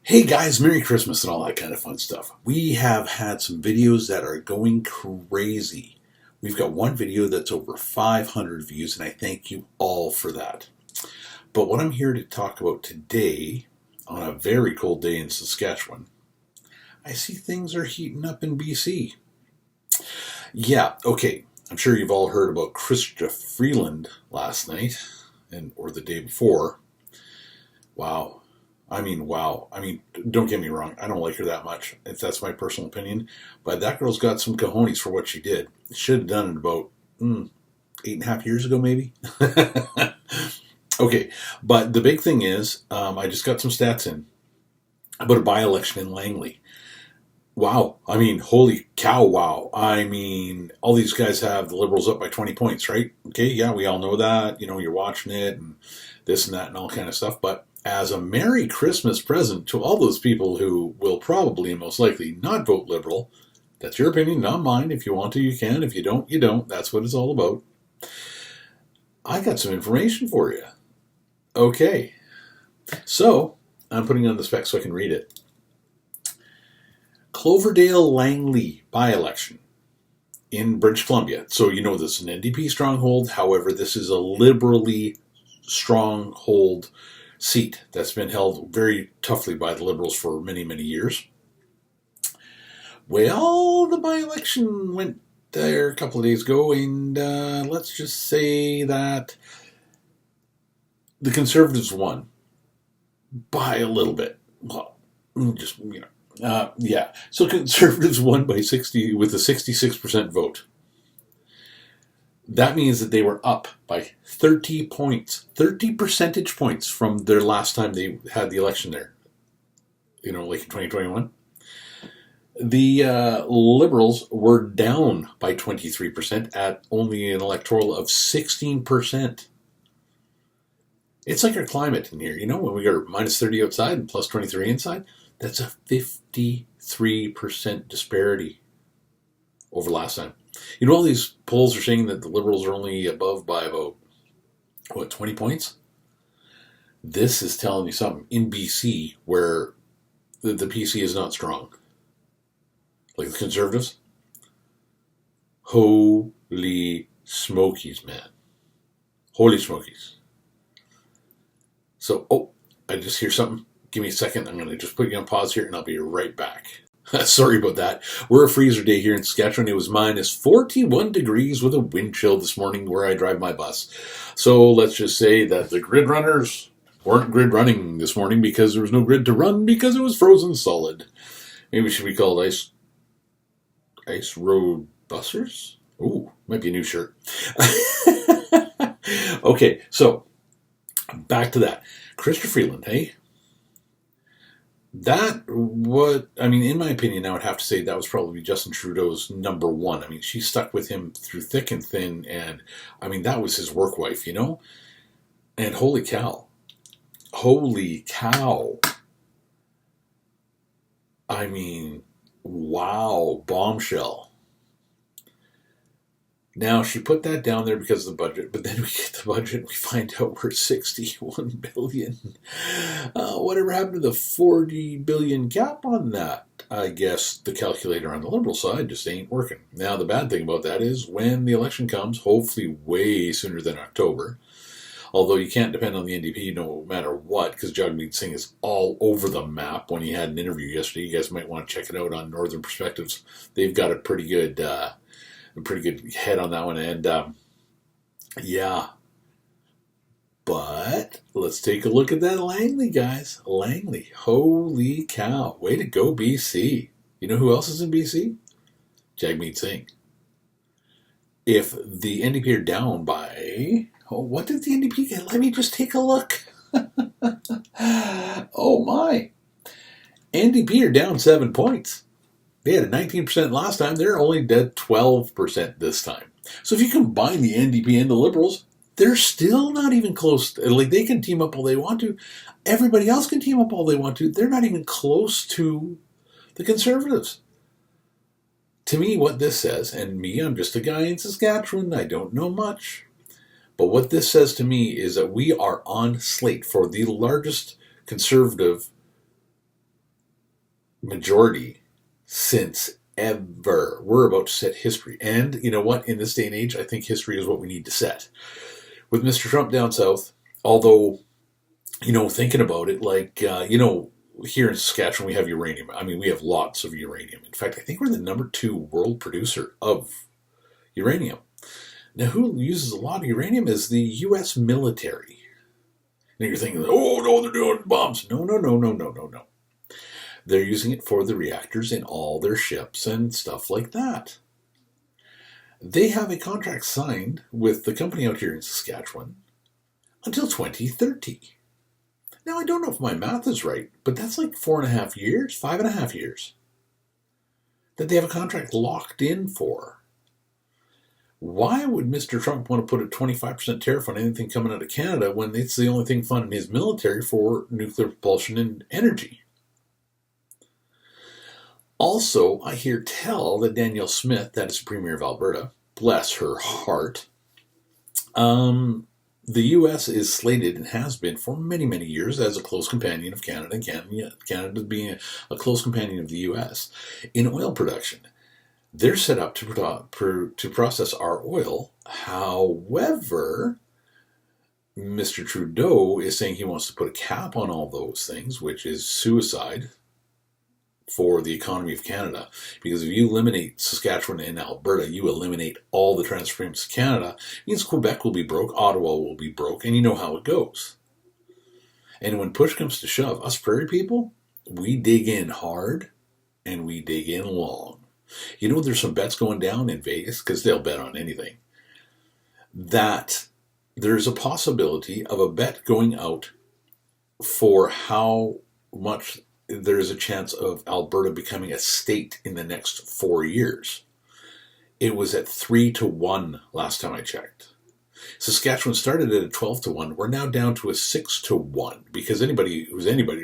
Hey guys, Merry Christmas and all that kind of fun stuff. We have had some videos that are going crazy. We've got one video that's over 500 views, and I thank you all for that. But what I'm here to talk about today, on a very cold day in Saskatchewan, I see things are heating up in BC. Yeah, okay, I'm sure you've all heard about Chrystia Freeland last night, or the day before. Wow. Wow. Don't get me wrong. I don't like her that much. If that's my personal opinion. But that girl's got some cojones for what she did. Should have done it about 8.5 years ago, maybe. Okay. But the big thing is, I just got some stats in about a by-election in Langley. Wow. Holy cow, wow. All these guys have the Liberals up by 20 points, right? Okay, yeah, we all know that. You're watching it and this and that and all kind of stuff. But as a Merry Christmas present to all those people who will probably and most likely not vote Liberal, that's your opinion, not mine. If you want to, you can. If you don't, you don't. That's what it's all about. I got some information for you. Okay. So, I'm putting on the spec so I can read it. Cloverdale-Langley by-election in British Columbia. So you know this is an NDP stronghold. However, this is a liberally stronghold seat that's been held very toughly by the Liberals for many, many years. Well, the by-election went there a couple of days ago, and let's just say that the Conservatives won by a little bit. Well, So Conservatives won by 60 with a 66% vote. That means that they were up by 30 points, 30 percentage points from their last time they had the election there. Like in 2021. The Liberals were down by 23% at only an electoral of 16%. It's like our climate in here. When we got minus 30 outside and plus 23 inside, that's a 53% disparity over last time. All these polls are saying that the Liberals are only above by about, 20 points? This is telling you something. In BC, where the PC is not strong, like the Conservatives, holy smokies, man. Holy smokies. So, I just hear something. Give me a second. I'm going to just put you on pause here, and I'll be right back. Sorry about that. We're a freezer day here in Saskatchewan. It was minus 41 degrees with a wind chill this morning where I drive my bus. So let's just say that the grid runners weren't grid running this morning because there was no grid to run because it was frozen solid. Maybe it should be called Ice Road Bussers? Ooh, might be a new shirt. Okay, so back to that. Chrystia Freeland, hey? In my opinion, I would have to say that was probably Justin Trudeau's number one. She stuck with him through thick and thin, and that was his work wife, And holy cow. Wow, bombshell. Now, she put that down there because of the budget, but then we get the budget and we find out we're 61 billion. Whatever happened to the 40 billion cap on that? I guess the calculator on the Liberal side just ain't working. Now, the bad thing about that is when the election comes, hopefully way sooner than October, although you can't depend on the NDP no matter what, because Jagmeet Singh is all over the map. When he had an interview yesterday, you guys might want to check it out on Northern Perspectives. They've got a pretty good head on that one, and yeah. But let's take a look at that Langley, guys. Langley, holy cow. Way to go, BC. You know who else is in BC? Jagmeet Singh. If the NDP are down by... what did the NDP get? Let me just take a look. Oh my. NDP are down 7 points. They had a 19% last time. They're only dead 12% this time. So if you combine the NDP and the Liberals, they're still not even close. They can team up all they want to. Everybody else can team up all they want to. They're not even close to the Conservatives. To me, what this says, and I'm just a guy in Saskatchewan, I don't know much. But what this says to me is that we are on slate for the largest Conservative majority since ever. We're about to set history. And you know what? In this day and age, I think history is what we need to set. With Mr. Trump down south, although, thinking about it, here in Saskatchewan, we have uranium. I mean, we have lots of uranium. In fact, I think we're the number 2 world producer of uranium. Now, who uses a lot of uranium is the U.S. military. Now you're thinking, oh, no, they're doing bombs. No. They're using it for the reactors in all their ships and stuff like that. They have a contract signed with the company out here in Saskatchewan until 2030. Now, I don't know if my math is right, but that's like 4.5 years, 5.5 years that they have a contract locked in for. Why would Mr. Trump want to put a 25% tariff on anything coming out of Canada when it's the only thing funding his military for nuclear propulsion and energy? Also, I hear tell that Danielle Smith, that is the Premier of Alberta, bless her heart, the U.S. is slated and has been for many, many years as a close companion of Canada, and Canada being a close companion of the U.S. in oil production. They're set up to process our oil. However, Mr. Trudeau is saying he wants to put a cap on all those things, which is suicide for the economy of Canada. Because if you eliminate Saskatchewan and Alberta, you eliminate all the transfer payments to Canada. It means Quebec will be broke, Ottawa will be broke, and you know how it goes. And when push comes to shove, us prairie people, we dig in hard and we dig in long. There's some bets going down in Vegas, because they'll bet on anything, that there's a possibility of a bet going out for how much there's a chance of Alberta becoming a state in the next 4 years. It was at 3-1 last time I checked. Saskatchewan started at a 12-1. We're now down to a 6-1, because anybody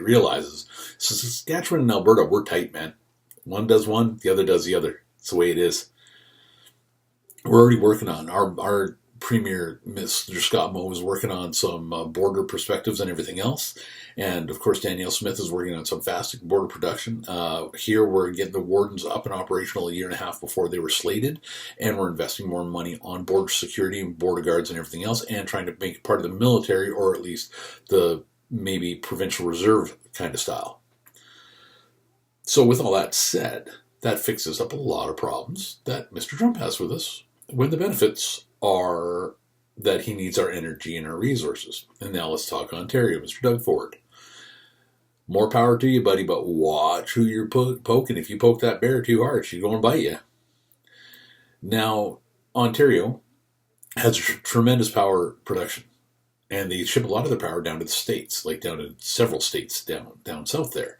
realizes Saskatchewan and Alberta, we're tight, man. One does one, the other does the other. It's the way it is. We're already working on our Premier, Mr. Scott Moe, is working on some border perspectives and everything else. And, of course, Danielle Smith is working on some fast border production. Here we're getting the wardens up and operational 1.5 years before they were slated. And we're investing more money on border security and border guards and everything else, and trying to make it part of the military, or at least the maybe provincial reserve kind of style. So with all that said, that fixes up a lot of problems that Mr. Trump has with us, when the benefits are that he needs our energy and our resources. And now let's talk Ontario, Mr. Doug Ford. More power to you, buddy, but watch who you're poking. If you poke that bear too hard, she's going to bite you. Now, Ontario has tremendous power production, and they ship a lot of their power down to the states, like down to several states down south there.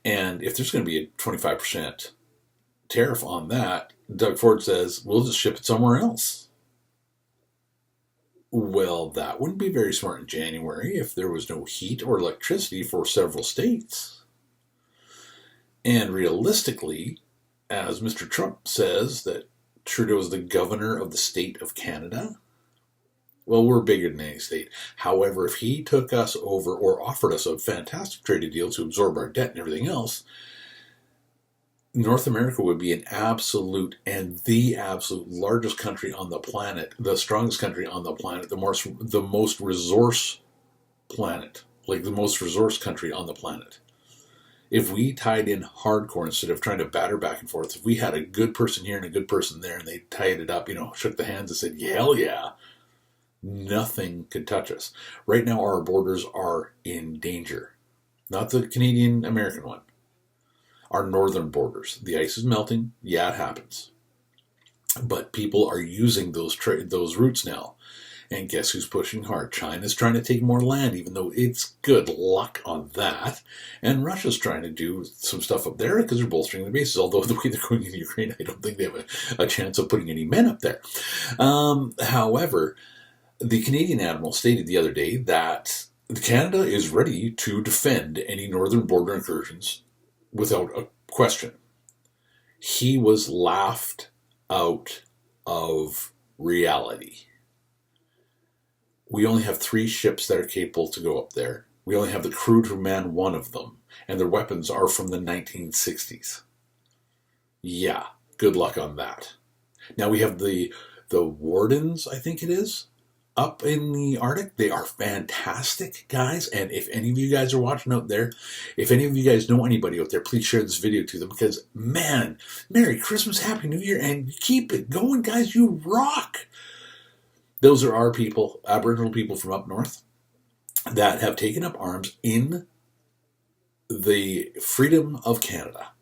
And if there's going to be a 25% tariff on that, Doug Ford says, we'll just ship it somewhere else. Well, that wouldn't be very smart in January if there was no heat or electricity for several states. And realistically, as Mr. Trump says that Trudeau is the governor of the state of Canada, well, we're bigger than any state. However, if he took us over or offered us a fantastic trade deal to absorb our debt and everything else, North America would be an absolute largest country on the planet, the strongest country on the planet, the most resource planet, like the most resource country on the planet. If we tied in hardcore instead of trying to batter back and forth, if we had a good person here and a good person there, and they tied it up, shook the hands and said, hell yeah, nothing could touch us. Right now, our borders are in danger. Not the Canadian-American one. Our northern borders. The ice is melting. Yeah, it happens. But people are using those routes now. And guess who's pushing hard? China's trying to take more land, even though it's good luck on that. And Russia's trying to do some stuff up there because they're bolstering their bases. Although the way they're going in Ukraine, I don't think they have a chance of putting any men up there. However, the Canadian Admiral stated the other day that Canada is ready to defend any northern border incursions without a question. He was laughed out of reality. We only have 3 ships that are capable to go up there. We only have the crew to man one of them. and their weapons are from the 1960s. Yeah, good luck on that. Now we have the Wardens, I think it is, up in the Arctic. They are fantastic guys, and if any of you guys are watching out there, if any of you guys know anybody out there, please share this video to them, because man, Merry Christmas, Happy New Year, and keep it going, guys. You rock. Those are our people, Aboriginal people from up north, that have taken up arms in the freedom of Canada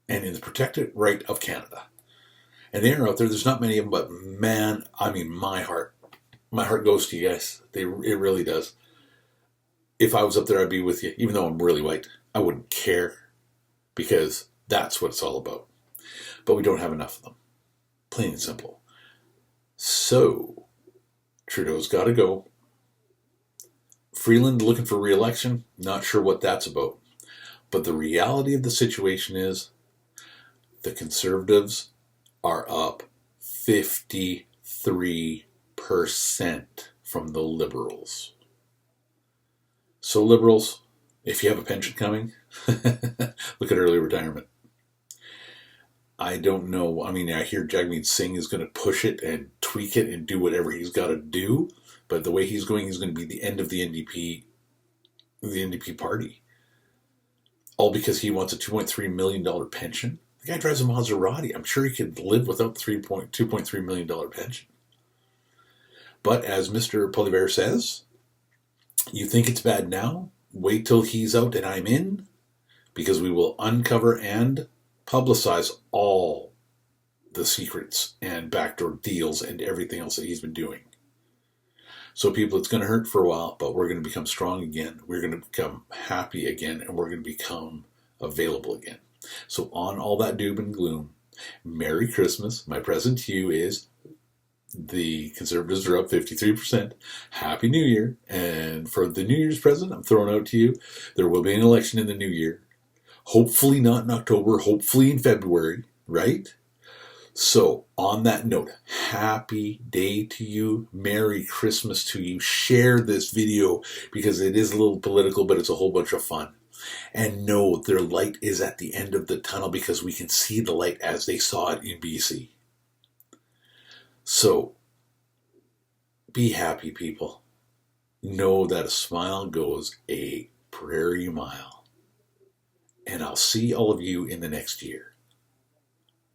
and in the protected right of Canada. And they are out there. There's not many of them, but man, I mean, my heart goes to you guys. It really does. If I was up there, I'd be with you. Even though I'm really white, I wouldn't care, because that's what it's all about. But we don't have enough of them. Plain and simple. So, Trudeau's got to go. Freeland looking for re-election. Not sure what that's about. But the reality of the situation is the Conservatives are up 53% from the Liberals. So Liberals, if you have a pension coming, look at early retirement. I don't know. I mean, I hear Jagmeet Singh is going to push it and tweak it and do whatever he's got to do. But the way he's going to be the end of the NDP party. All because he wants a $2.3 million pension. The guy drives a Maserati. I'm sure he could live without the $2.3 million pension. But as Mr. Poilievre says, you think it's bad now? Wait till he's out and I'm in, because we will uncover and publicize all the secrets and backdoor deals and everything else that he's been doing. So people, it's going to hurt for a while, but we're going to become strong again. We're going to become happy again, and we're going to become available again. So on all that doom and gloom, Merry Christmas. My present to you is the Conservatives are up 53%. Happy New Year. And for the New Year's present, I'm throwing out to you, there will be an election in the new year. Hopefully not in October, hopefully in February, right? So, on that note, happy day to you. Merry Christmas to you. Share this video because it is a little political, but it's a whole bunch of fun. And know their light is at the end of the tunnel, because we can see the light as they saw it in BC. So, be happy, people. Know that a smile goes a prairie mile. And I'll see all of you in the next year.